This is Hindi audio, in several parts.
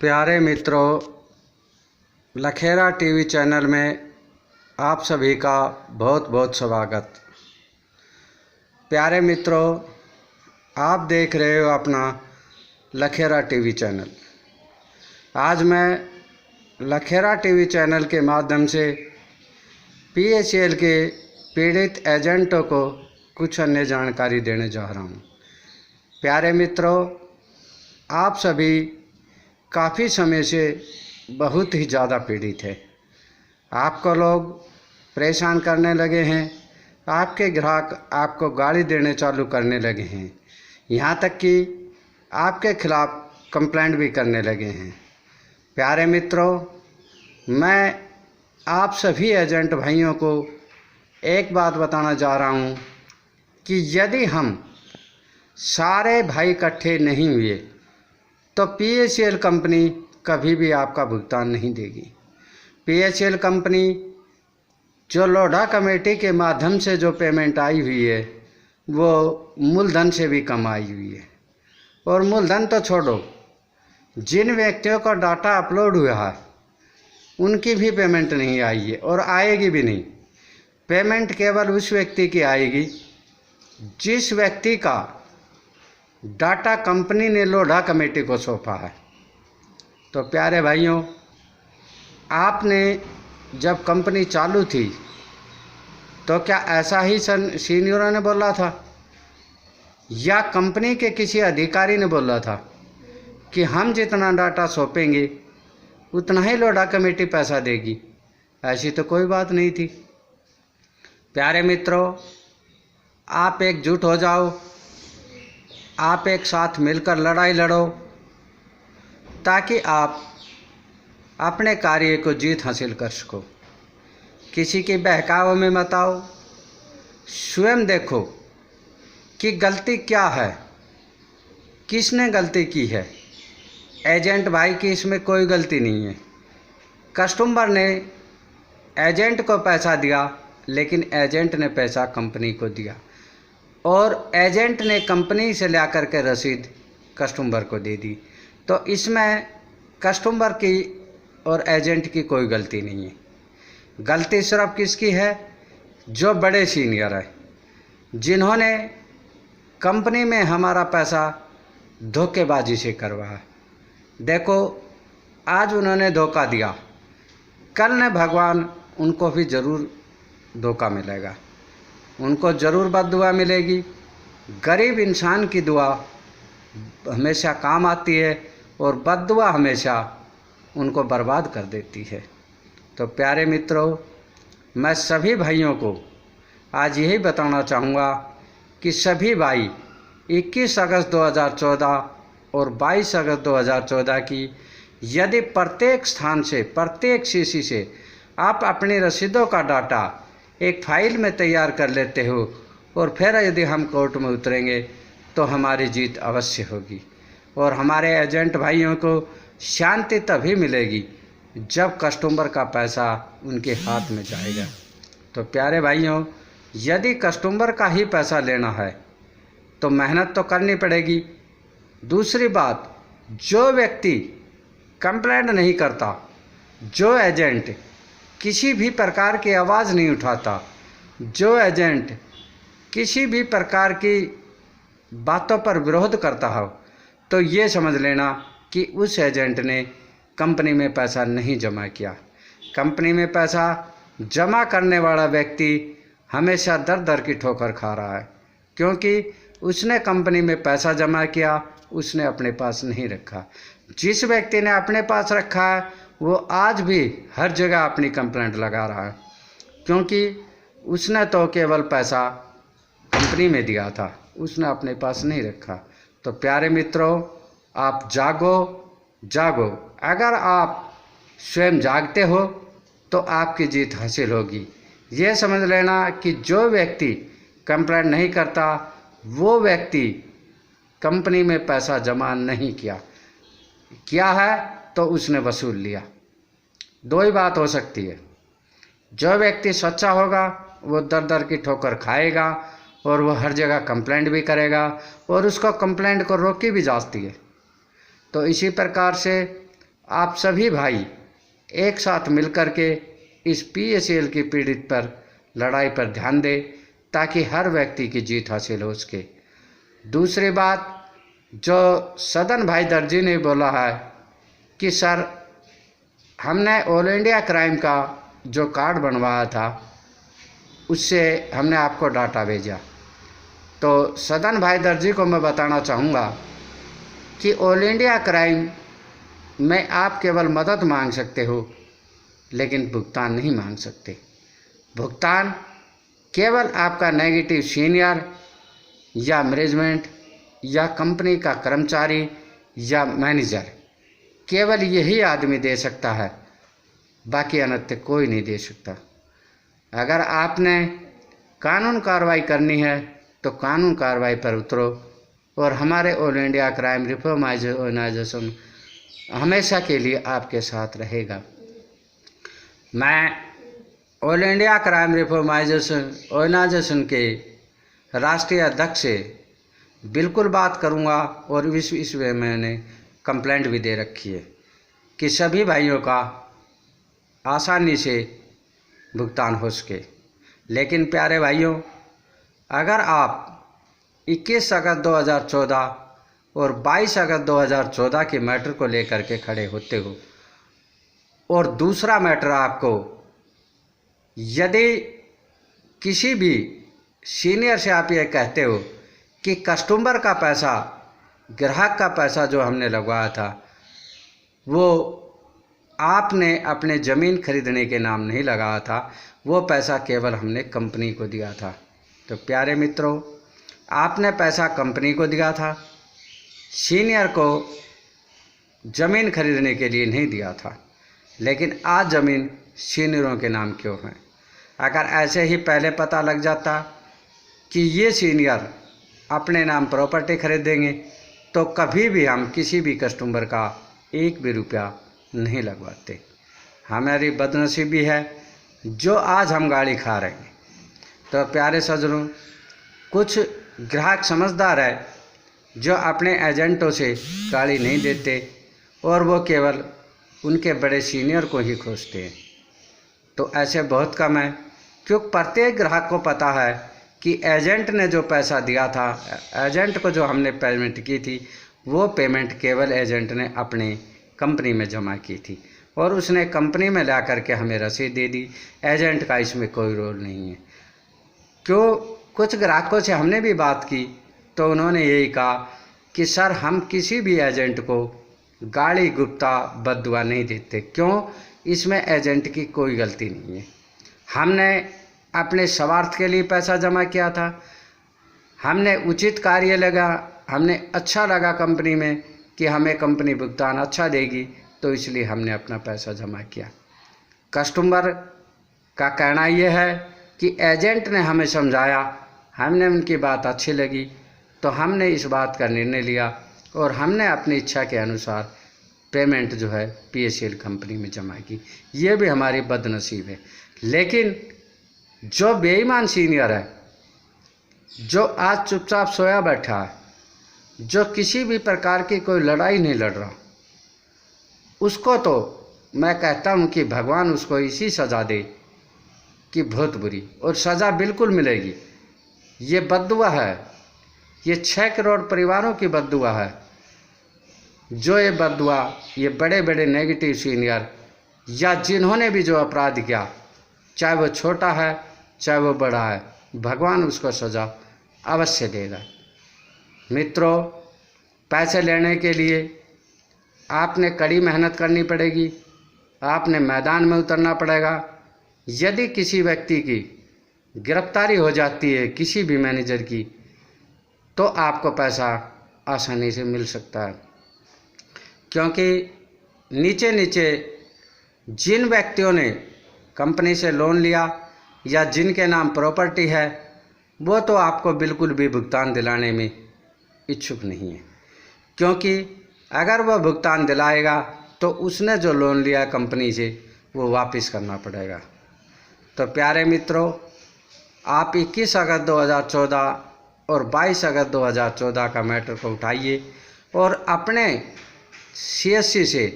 प्यारे मित्रों, लखेरा टीवी चैनल में आप सभी का बहुत बहुत स्वागत। प्यारे मित्रों, आप देख रहे हो अपना लखेरा टीवी चैनल। आज मैं लखेरा टीवी चैनल के माध्यम से पीएचईएल के पीड़ित एजेंटों को कुछ अन्य जानकारी देने जा रहा हूँ। प्यारे मित्रों, आप सभी काफ़ी समय से बहुत ही ज़्यादा पीड़ित है। आपको लोग परेशान करने लगे हैं, आपके ग्राहक आपको गाली देने चालू करने लगे हैं, यहाँ तक कि आपके खिलाफ़ कंप्लेंट भी करने लगे हैं। प्यारे मित्रों, मैं आप सभी एजेंट भाइयों को एक बात बताना जा रहा हूँ कि यदि हम सारे भाई इकट्ठे नहीं हुए तो पीएचईएल कंपनी कभी भी आपका भुगतान नहीं देगी। पीएचईएल कंपनी जो लोढ़ा कमेटी के माध्यम से जो पेमेंट आई हुई है वो मूलधन से भी कम आई हुई है। और मूलधन तो छोड़ो, जिन व्यक्तियों का डाटा अपलोड हुआ है उनकी भी पेमेंट नहीं आई है और आएगी भी नहीं। पेमेंट केवल उस व्यक्ति की आएगी जिस व्यक्ति का डाटा कंपनी ने लोढ़ा कमेटी को सौंपा है। तो प्यारे भाइयों, आपने जब कंपनी चालू थी तो क्या ऐसा ही सीनियरों ने बोला था या कंपनी के किसी अधिकारी ने बोला था कि हम जितना डाटा सौंपेंगे उतना ही लोढ़ा कमेटी पैसा देगी? ऐसी तो कोई बात नहीं थी। प्यारे मित्रों, आप एकजुट हो जाओ, आप एक साथ मिलकर लड़ाई लड़ो ताकि आप अपने कार्य को जीत हासिल कर सको। किसी के बहकावे में मत आओ, स्वयं देखो कि गलती क्या है, किसने गलती की है। एजेंट भाई की इसमें कोई गलती नहीं है। कस्टमर ने एजेंट को पैसा दिया, लेकिन एजेंट ने पैसा कंपनी को दिया और एजेंट ने कंपनी से ला कर के रसीद कस्टमर को दे दी। तो इसमें कस्टमर की और एजेंट की कोई गलती नहीं है। गलती सिर्फ किसकी है? जो बड़े सीनियर है, जिन्होंने कंपनी में हमारा पैसा धोखेबाजी से करवाया। देखो, आज उन्होंने धोखा दिया, कल ने भगवान उनको भी ज़रूर धोखा मिलेगा, उनको ज़रूर बद्दुआ मिलेगी। गरीब इंसान की दुआ हमेशा काम आती है और बद्दुआ हमेशा उनको बर्बाद कर देती है। तो प्यारे मित्रों, मैं सभी भाइयों को आज यही बताना चाहूँगा कि सभी भाई 21 अगस्त 2014 और 22 अगस्त 2014 की यदि प्रत्येक स्थान से, प्रत्येक सीसी से आप अपनी रसीदों का डाटा एक फाइल में तैयार कर लेते हो और फिर यदि हम कोर्ट में उतरेंगे तो हमारी जीत अवश्य होगी। और हमारे एजेंट भाइयों को शांति तभी मिलेगी जब कस्टमर का पैसा उनके हाथ में जाएगा। तो प्यारे भाइयों, यदि कस्टमर का ही पैसा लेना है तो मेहनत तो करनी पड़ेगी। दूसरी बात, जो व्यक्ति कंप्लेंट नहीं करता, जो एजेंट किसी भी प्रकार की आवाज़ नहीं उठाता, जो एजेंट किसी भी प्रकार की बातों पर विरोध करता हो, तो ये समझ लेना कि उस एजेंट ने कंपनी में पैसा नहीं जमा किया। कंपनी में पैसा जमा करने वाला व्यक्ति हमेशा दर दर की ठोकर खा रहा है, क्योंकि उसने कंपनी में पैसा जमा किया, उसने अपने पास नहीं रखा। जिस व्यक्ति ने अपने पास रखा है वो आज भी हर जगह अपनी कंप्लेंट लगा रहा है, क्योंकि उसने तो केवल पैसा कंपनी में दिया था, उसने अपने पास नहीं रखा। तो प्यारे मित्रों, आप जागो जागो। अगर आप स्वयं जागते हो तो आपकी जीत हासिल होगी। ये समझ लेना कि जो व्यक्ति कंप्लेंट नहीं करता वो व्यक्ति कंपनी में पैसा जमा नहीं किया है तो उसने वसूल लिया। दो ही बात हो सकती है, जो व्यक्ति सच्चा होगा वो दर दर की ठोकर खाएगा और वो हर जगह कंप्लेंट भी करेगा और उसको कंप्लेंट को रोकी भी जाती है। तो इसी प्रकार से आप सभी भाई एक साथ मिलकर के इस PACL की पीड़ित पर लड़ाई पर ध्यान दें ताकि हर व्यक्ति की जीत हासिल हो सके। दूसरी बात, जो सदन भाई दर्जी ने बोला है कि सर हमने ऑल इंडिया क्राइम का जो कार्ड बनवाया था उससे हमने आपको डाटा भेजा, तो सदन भाई दर्जी को मैं बताना चाहूँगा कि ऑल इंडिया क्राइम में आप केवल मदद मांग सकते हो लेकिन भुगतान नहीं मांग सकते। भुगतान केवल आपका नेगेटिव सीनियर या मैनेजमेंट या कंपनी का कर्मचारी या मैनेजर, केवल यही आदमी दे सकता है, बाकी अन्यथा कोई नहीं दे सकता। अगर आपने कानून कार्रवाई करनी है तो कानून कार्रवाई पर उतरो और हमारे all India crime reform organisation हमेशा के लिए आपके साथ रहेगा। मैं all India crime reform organisation के राष्ट्रीय अध्यक्ष से बिल्कुल बात करूंगा और इस वे मैंने कंप्लेंट भी दे रखी है कि सभी भाइयों का आसानी से भुगतान हो सके। लेकिन प्यारे भाइयों, अगर आप 21 अगस्त 2014 और 22 अगस्त 2014 के मैटर को लेकर के खड़े होते हो और दूसरा मैटर आपको, यदि किसी भी सीनियर से आप ये कहते हो कि कस्टमर का पैसा, ग्राहक का पैसा जो हमने लगवाया था वो आपने अपने ज़मीन खरीदने के नाम नहीं लगाया था, वो पैसा केवल हमने कंपनी को दिया था। तो प्यारे मित्रों, आपने पैसा कंपनी को दिया था, सीनियर को ज़मीन खरीदने के लिए नहीं दिया था। लेकिन आज ज़मीन सीनियरों के नाम क्यों है? अगर ऐसे ही पहले पता लग जाता कि ये सीनियर अपने नाम प्रॉपर्टी खरीदेंगे तो कभी भी हम किसी भी कस्टमर का एक भी रुपया नहीं लगवाते। हमारी बदनसीबी है जो आज हम गाड़ी खा रहे हैं। तो प्यारे सज्जनों, कुछ ग्राहक समझदार है जो अपने एजेंटों से गाड़ी नहीं देते और वो केवल उनके बड़े सीनियर को ही खोजते हैं। तो ऐसे बहुत कम है, क्योंकि प्रत्येक ग्राहक को पता है कि एजेंट ने जो पैसा दिया था, एजेंट को जो हमने पेमेंट की थी, वो पेमेंट केवल एजेंट ने अपने कंपनी में जमा की थी और उसने कंपनी में ला करके हमें रसीद दे दी। एजेंट का इसमें कोई रोल नहीं है। क्यों, कुछ ग्राहकों से हमने भी बात की तो उन्होंने यही कहा कि सर हम किसी भी एजेंट को गाड़ी गुप्ता बद्दुआ नहीं देते। क्यों? इसमें एजेंट की कोई गलती नहीं है। हमने अपने स्वार्थ के लिए पैसा जमा किया था, हमने उचित कार्य लगा, हमने अच्छा लगा कंपनी में कि हमें कंपनी भुगतान अच्छा देगी, तो इसलिए हमने अपना पैसा जमा किया। कस्टमर का कहना यह है कि एजेंट ने हमें समझाया, हमने उनकी बात अच्छी लगी तो हमने इस बात का निर्णय लिया और हमने अपनी इच्छा के अनुसार पेमेंट जो है PACL कंपनी में जमा की। ये भी हमारी बदनसीब है। लेकिन जो बेईमान सीनियर है, जो आज चुपचाप सोया बैठा है, जो किसी भी प्रकार की कोई लड़ाई नहीं लड़ रहा, उसको तो मैं कहता हूँ कि भगवान उसको इसी सज़ा दे कि बहुत बुरी, और सज़ा बिल्कुल मिलेगी। ये बद्दुआ है, ये 6 करोड़ परिवारों की बद्दुआ है। जो ये बद्दुआ, ये बड़े बड़े नेगेटिव सीनियर या जिन्होंने भी जो अपराध किया, चाहे वो छोटा है चाहे वो बड़ा है, भगवान उसको सज़ा अवश्य देगा। मित्रों, पैसे लेने के लिए आपने कड़ी मेहनत करनी पड़ेगी, आपने मैदान में उतरना पड़ेगा। यदि किसी व्यक्ति की गिरफ्तारी हो जाती है, किसी भी मैनेजर की, तो आपको पैसा आसानी से मिल सकता है। क्योंकि नीचे नीचे जिन व्यक्तियों ने कंपनी से लोन लिया या जिनके नाम प्रॉपर्टी है, वो तो आपको बिल्कुल भी भुगतान दिलाने में इच्छुक नहीं है। क्योंकि अगर वह भुगतान दिलाएगा तो उसने जो लोन लिया कंपनी से वो वापस करना पड़ेगा। तो प्यारे मित्रों, आप 21 अगस्त 2014 और 22 अगस्त 2014 का मैटर को उठाइए और अपने CSC से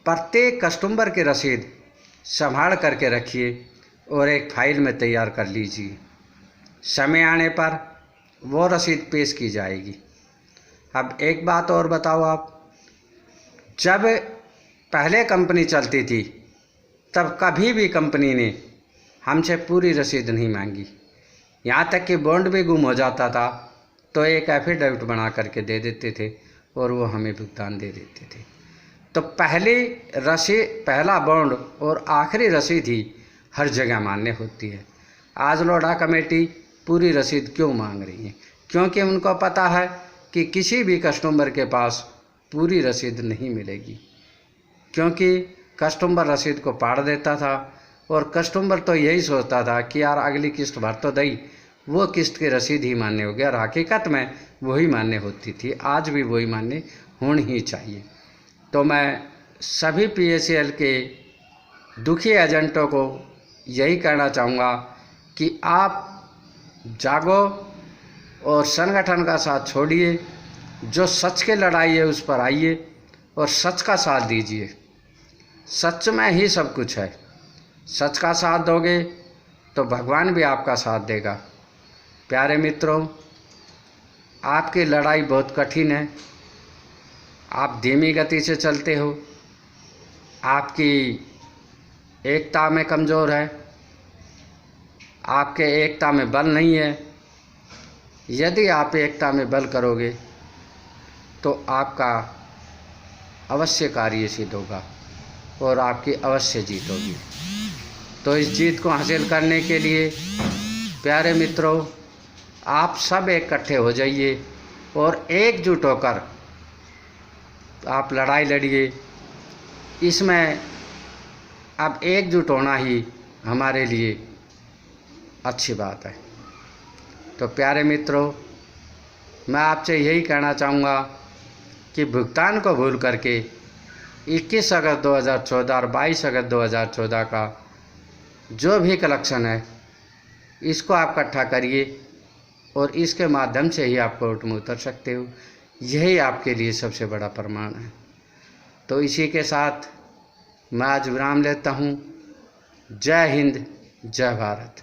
प्रत्येक कस्टमर की रसीद संभाल करके रखिए और एक फाइल में तैयार कर लीजिए। समय आने पर वो रसीद पेश की जाएगी। अब एक बात और बताओ आप, जब पहले कंपनी चलती थी तब कभी भी कंपनी ने हमसे पूरी रसीद नहीं मांगी। यहाँ तक कि बॉन्ड भी गुम हो जाता था तो एक एफिडेविट बना करके दे देते थे और वो हमें भुगतान दे देते थे। तो पहला बॉन्ड और आखिरी रसीद ही हर जगह मान्य होती है। आज लोढ़ा कमेटी पूरी रसीद क्यों मांग रही है? क्योंकि उनको पता है कि किसी भी कस्टमर के पास पूरी रसीद नहीं मिलेगी, क्योंकि कस्टमर रसीद को पाड़ देता था और कस्टमर तो यही सोचता था कि यार अगली किस्त भर तो दई, वो किस्त की रसीद ही मान्य हो गया, और हकीकत में वही मान्य होती थी। आज भी वही मान्य होनी ही चाहिए। तो मैं सभी PACL के दुखी एजेंटों को यही कहना चाहूँगा कि आप जागो और संगठन का साथ छोड़िए। जो सच की लड़ाई है उस पर आइए और सच का साथ दीजिए। सच में ही सब कुछ है। सच का साथ दोगे तो भगवान भी आपका साथ देगा। प्यारे मित्रों, आपकी लड़ाई बहुत कठिन है। आप धीमी गति से चलते हो, आपकी एकता में कमज़ोर है, आपके एकता में बल नहीं है। यदि आप एकता में बल करोगे तो आपका अवश्य कार्य सिद्ध होगा और आपकी अवश्य जीत होगी। तो इस जीत को हासिल करने के लिए प्यारे मित्रों, आप सब इकट्ठे हो जाइए और एकजुट होकर आप लड़ाई लड़िए। इसमें अब एकजुट होना ही हमारे लिए अच्छी बात है। तो प्यारे मित्रों, मैं आपसे यही कहना चाहूँगा कि भुगतान को भूल करके 21 अगस्त 2014 और 22 अगस्त 2014 का जो भी कलेक्शन है इसको आप इकट्ठा करिए और इसके माध्यम से ही आप कोर्ट में उतर सकते हो। यही आपके लिए सबसे बड़ा प्रमाण है। तो इसी के साथ मैं आज विराम लेता हूँ। जय हिंद, जय भारत।